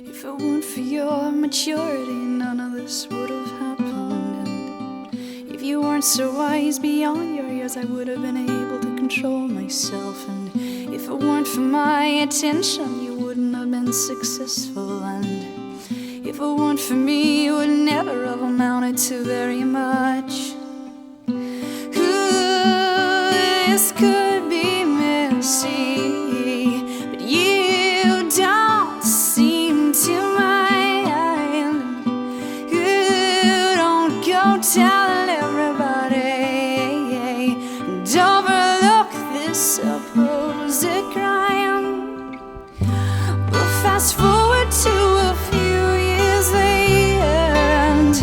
If it weren't for your maturity, none of this would have happened. And if you weren't so wise beyond your years, I would have been able to control myself. And if it weren't for my attention, you wouldn't have been successful. And if it weren't for me, you would never have amounted to very much. This could be messy, but you don't seem to mind. You don't go telling everybody and overlook this supposed crime. We'll fast forward to a few years later, and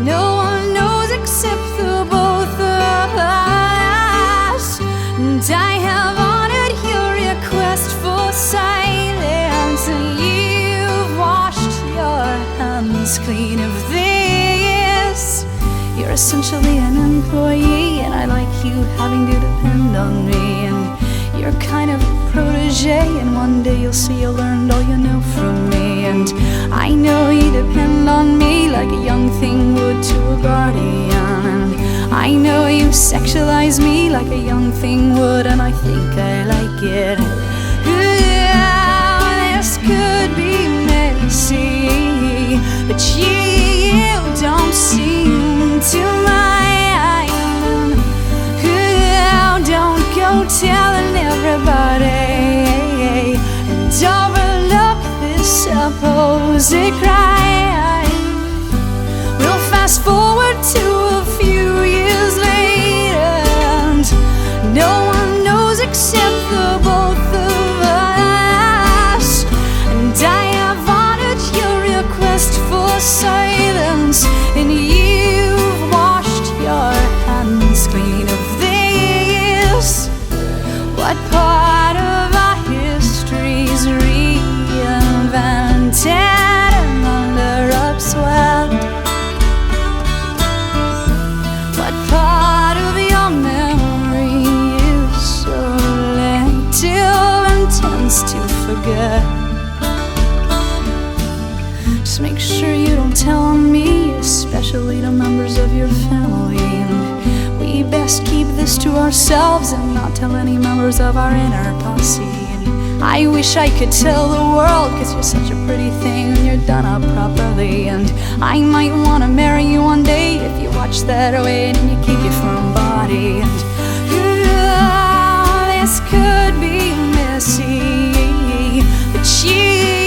no one knows except the both of us. And I have honored your request for silence, and you've washed your hands clean of this. You're essentially an employee, and I like you having to depend on me. And you're kind of a protege, and one day you'll see you learned all you know from me. And I know you depend on me like a young thing would to a guardian. And I know you sexualize me like a young thing would, and I think I like it. This could be messy, but you don't seem to mind. Don't go telling everybody and overlook this supposed crime. We'll fast forward to a few years later, and no one knows except the both of us. And I have honored your request for silence, and you've washed your hands clean of this. What part of our history's reinvented and under upswept? What part of your memory is selective and tends to forget? Just make sure you don't tell on me, especially to members of your family. And we best keep this to ourselves and not tell any members of our inner posse. And I wish I could tell the world, 'cause you're such a pretty thing when you're done up properly. And I might wanna marry you one day if you watch that weight and you keep your firm body. And this could be messy, but you